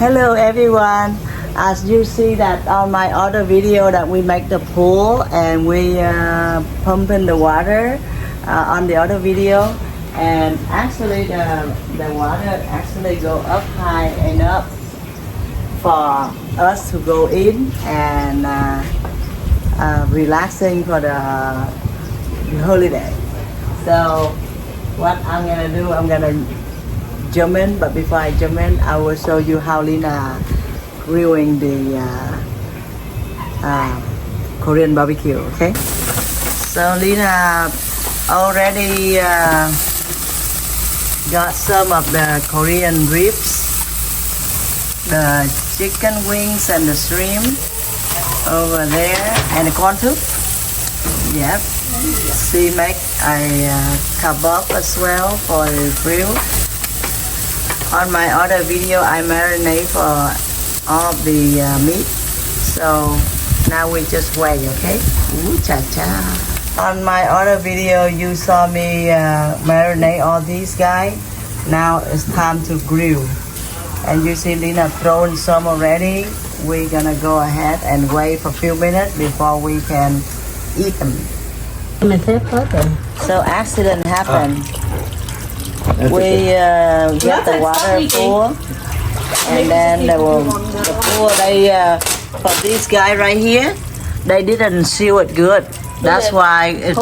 Hello everyone. As you see that on my other video that we make the pool and we pumping the water on the other video, and actually the water actually go up high enough for us to go in and relaxing for the holiday. So what I'm gonna do, I'm gonna jump in, but before I jump in, I will show you how Lina grilling the Korean barbecue. Okay, so Lina already got some of the Korean ribs, the chicken wings and the shrimp over there, and the corn soup. Yep, she make a kebab as well for the grill. On my other video, I marinate for all of the meat. So now we just wait, okay? Ooh, cha cha. On my other video, you saw me marinate all these guys. Now it's time to grill. And you see Lina throwing some already. We're gonna go ahead and wait for a few minutes before we can eat them. So accident happened. We get the water full, and then the pool, they for this guy right here, they didn't seal it good. That's why it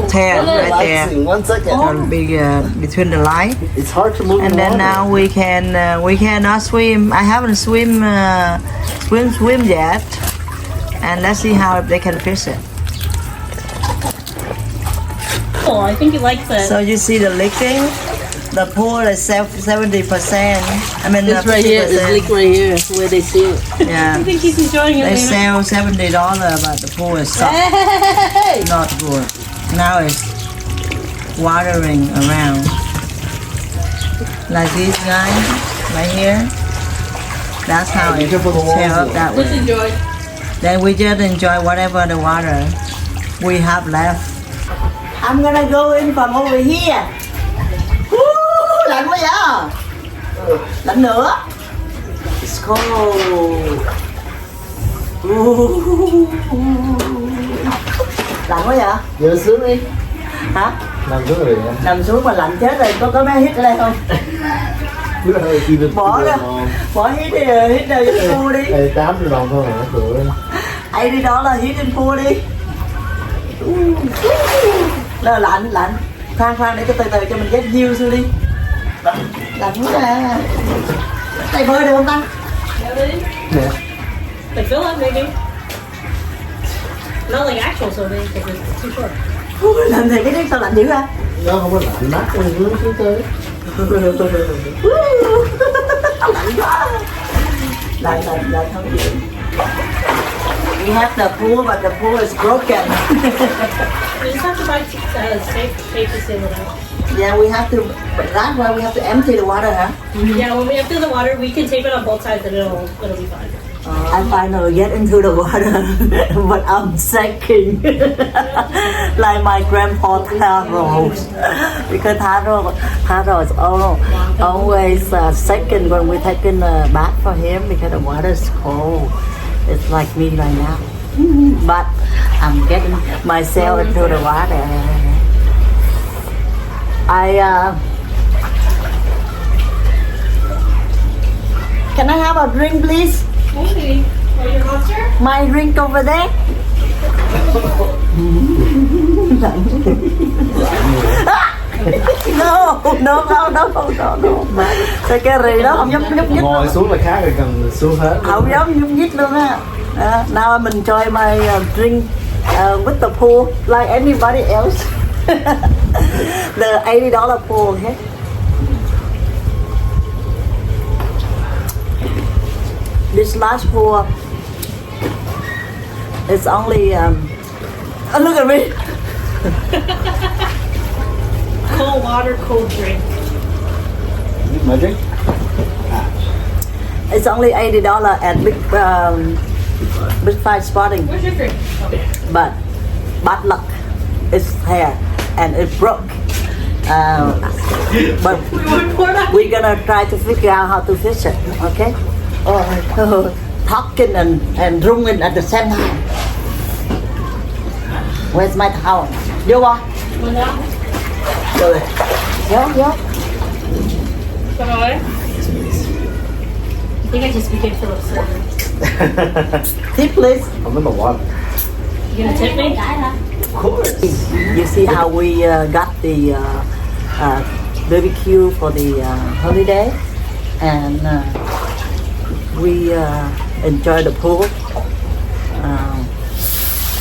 tear right there. 1 second. It'll be between the line. It's hard to move. And then now we cannot swim. I haven't swim yet, and let's see how they can fish it. I think he likes it. So you see the licking. The pool is 70%. I mean, This right here is leak right here where they see it. Yeah. I think he's enjoying it. They Lena. sell $70, but the pool is soft. Hey! Not good. Now it's watering around. Like these guys right here. That's how it tear up that Just way. enjoy. Then we just enjoy whatever the water we have left. I'm gonna go in from over here. Lạnh quá vậy? Lạnh nữa. It's cold. Lạnh quá vậy? Giờ xuống đi. Hả? Nằm xuống rồi. Nằm xuống mà lạnh chết rồi, có mấy hít ở đây không? Bỏ ra, bỏ hít đi, hít đâu vô pool đi. 8 đồng thôi hả? Tụi. Ai đi đó là hít trên pool đi. Nó lạnh. Khoan để từ từ cho mình get view xuống đi. Lạnh quá à. Đây bơi được không ta? Nè. Like fill up maybe. Not like actual swimming because it's too short. Lạnh thì cái đấy sao lạnh dữ ha? Nó không có lạnh mắt con hướng xuống tới. Lạnh quá. Lạnh không chịu. We have the pool, but the pool is broken. You just have to buy safe to seal it out. Yeah, we have to. That's why we have to empty the water, huh? Yeah, when we empty the water, we can tape it on both sides and it'll be fine. I finally get into the water, but I'm sinking like my grandpa Taro, because Taro is always sinking when we take in a bath for him because the water is cold. It's like me right now, but I'm getting myself into the water. Can I have a drink, please? Hey, are you a monster? My drink over there. No. Cái rì đó không nhúc nhích. Ngồi xuống là khác rồi, cần xuống hết. Không giống nhúc nhích luôn á. Now I'm enjoy my drink with the pool like anybody else. The $80 pool, okay? This last pool is only look at me. Cold water, cold drink. My drink? It's only $80 at Big Five Spotting. Where's your drink? But bad luck, it's here and it broke. But we're gonna try to figure out how to fish it, okay? Talking and drinking at the same time. Where's my towel? Vô không? Rồi. Vô. Sorry. I think I just became Philip Sutton. Tip please. I'm number one. You gonna tip me? Of course. You see how we got the BBQ for the holiday, and we enjoy the pool.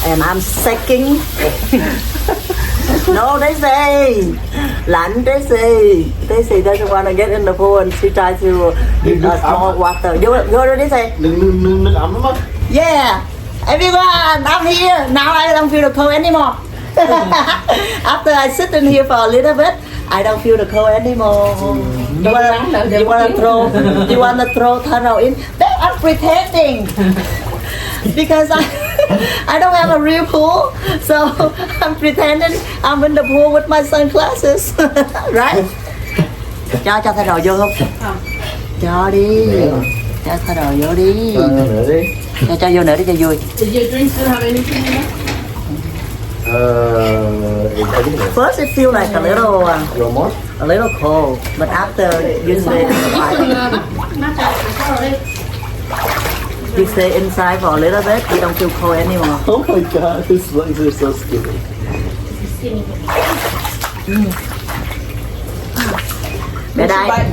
And I'm shaking. No, Daisy doesn't want to get in the pool, and she tries to give us more water. Vô rồi Daisy. Đừng ấm lắm. Yeah, everyone, I'm here. Now I don't feel the cold anymore. After I sit in here for a little bit, I don't feel the cold anymore. You wanna throw Taro in? Babe, I'm pretending. Because I don't have a real pool, so I'm pretending I'm in the pool with my sunglasses. Right? Cho Taro vô không? Cho đi. Cho Taro vô đi. Nữa đi. Cho vô nữa đi cho vui. Did your drink still have anything in it? I think it's First it feels like your more. a little cold, but after you stay inside for a little bit, you don't feel cold anymore. Oh my god, his legs are so skinny.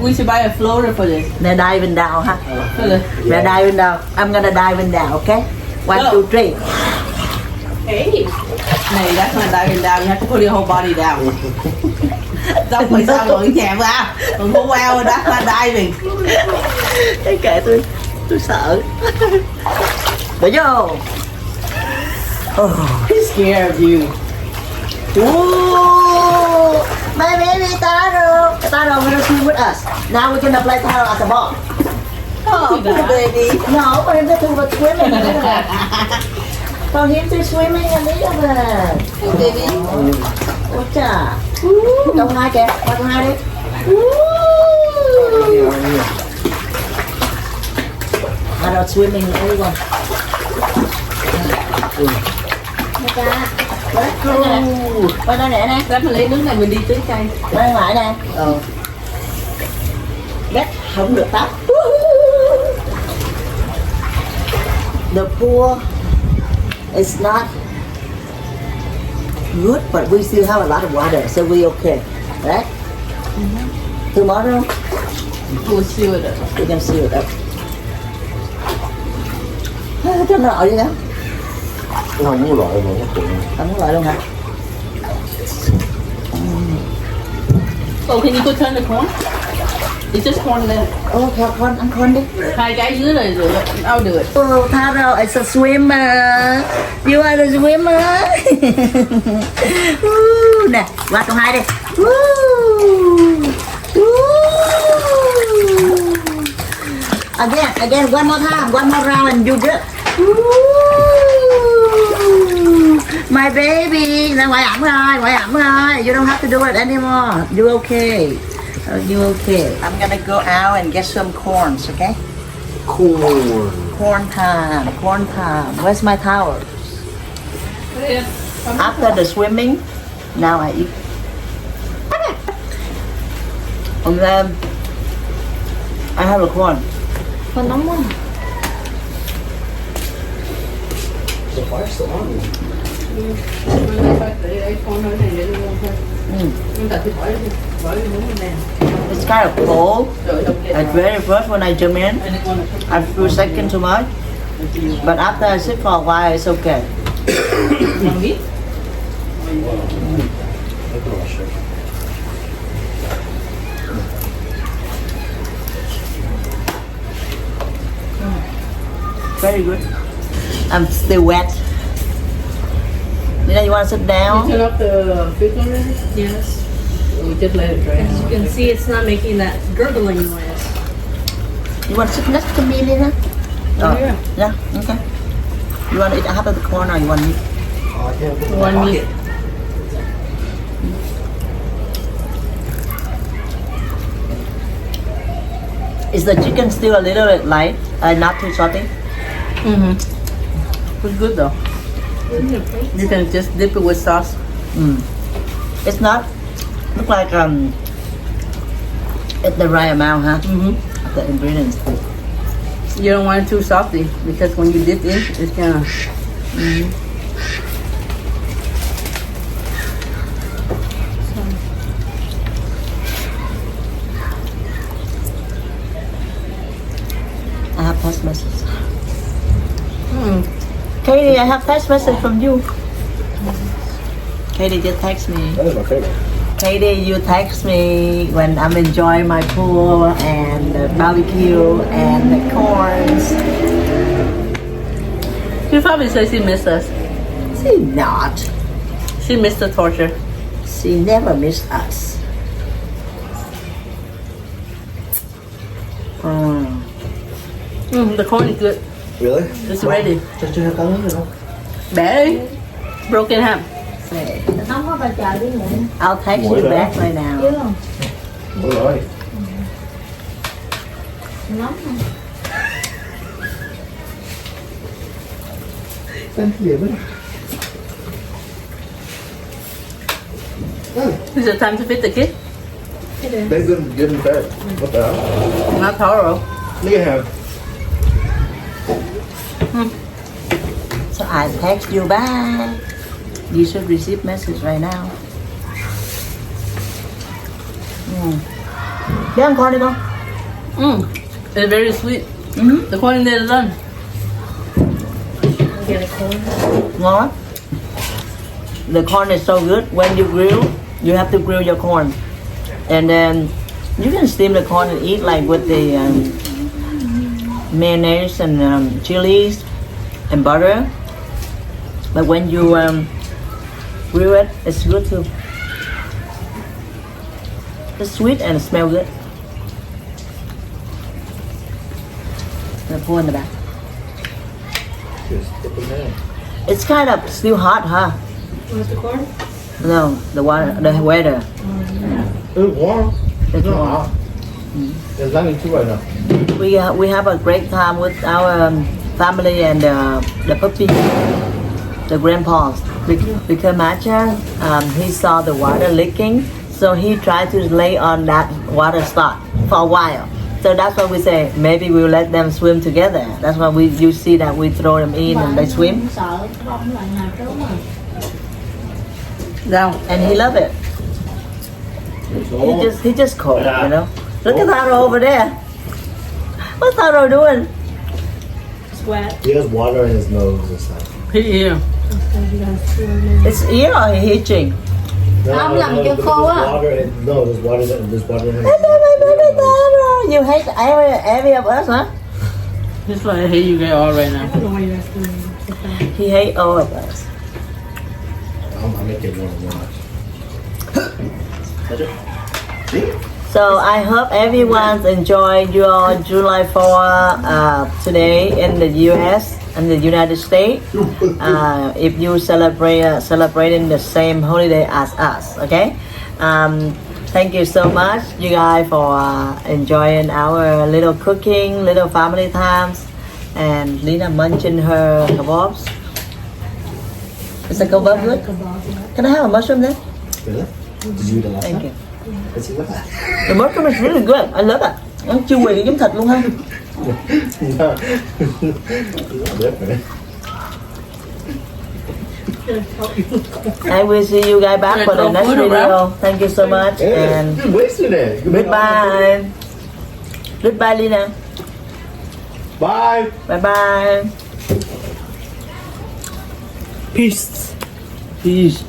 We should buy a floater for this. They're diving down, huh? They're diving down. I'm gonna dive in down, okay? 1, 2, 3. Hey. No, that's not diving down. You have to put your whole body down. Don't phải sao rồi nhẹ vào. Đừng có wow, that's not diving. Cái kệ tôi sợ. Để vô. He's scared of you. Ooh, my baby Taro. Taro gonna swim with us. Now we're gonna play Taro at the ball. Oh, poor baby. No, for him to do what swimming. For him to swimming a little bit. Baby. Ôi chà. Con hai kìa, qua con hai đi. Taro swimming everyone. Let's go. Qua đây nè. Rất là lấy nước này mình đi tưới cây. Quay lại nè. Bét không được tắm. The pool is not good, but we still have a lot of water, so we okay, right? Tomorrow We'll seal it up. we can seal it up. Cho nó loại đi đó. Không muốn loại mà nó cũng. Không muốn loại luôn hả? Oh, can you go turn the corn? It's just corn then. Con ăn con đi. Hai cái dưới này rồi, I'll do it. Oh, Taro is a swimmer. You are a swimmer. Nè, qua con hai đi. Again, one more time, one more round and you good. My baby. Nè, ngoại ẩm rồi. You don't have to do it anymore. You okay. You okay? I'm gonna go out and get some corns, okay? Corn. Corn time. Where's my towel? After the swimming, now I eat. And then I have a corn. Con nóng quá. The fire's still on. It's kind of cold. At very first when I jump in, I feel second too much. But after I sit for a while, it's okay. Very good. I'm still wet. You want to sit down? Turn off the filter? Yes. We just let it dry. As you can see, it's not making that gurgling noise. You want to sit next to me, Lena? Oh, yeah. Yeah, okay. You want to eat half of the corn or you want meat? One meat. Is the chicken still a little bit light? Not too salty? It's good though. You can just dip it with sauce. It's not. Look like it's the right amount, huh? The ingredients. You don't want it too salty because when you dip in, it's gonna. I have text message. Katie, I have text message from you. Katie just text me. That is my favorite. Katie, you text me when I'm enjoying my pool and the barbecue and the corns. She probably says she missed us. She not. She missed the torture. She never missed us. The corn is good. Really? It's ready. Cho chưa có miếng nữa. Bé đi. Broken ham. Say, Không có bà chờ đi nữa. I'll text you back right now. Chứ không? Ôi rồi. Nóng không? Tên gì vậy? Is it time to feed the kid? They've been getting fed. What the hell? Not thorough. Look at him. So I text you back. You should receive message right now. Bé ăn con đi con. It's very sweet. The corn in there is done. Ngon lắm. The corn is so good. When you grill, you have to grill your corn, and then you can steam the corn and eat like with the mayonnaise and chilies and butter. But when you grill it, it's good too. It's sweet and it smells good. The pour in the back. Just dip in there. It's kind of still hot, huh? Where's the corn? No, the water, the weather. It's warm. It's not warm. hot. There's nothing to right now. We have a great time with our family and the puppy, the grandpas. Because Macha, he saw the water leaking, so he tried to lay on that water spot for a while. So that's why we say maybe we'll let them swim together. That's why you see that we throw them in and they swim. Sợ bông lại nào trốn mà. Down. And he loved it. He just cold, you know. Look at Taro over there. What's Taro doing? Sweat. He has water in his nose and stuff. Here. It's ear or he itching? Ông làm cho khô á. There's water in his You hate every of us, huh? That's why I hate you guys all right now. He hate all of us. I'm making one That's it. See? So I hope everyone's enjoyed your July 4 today in the U.S. and the United States. If you celebrating the same holiday as us, okay? Thank you so much, you guys, for enjoying our little cooking, little family times, and Lina munching her kebabs. Is the kebab good? Can I have a mushroom then? Really? Did you eat the last Thank time? you. Let's see what that. The mushroom is really good. I love it. Nó chewy giống thịt luôn ha. Different. I will see you guys back for the next video. Thank you so much and You wasted it. goodbye. Goodbye, Lina. Bye. Bye bye. Peace. Peace.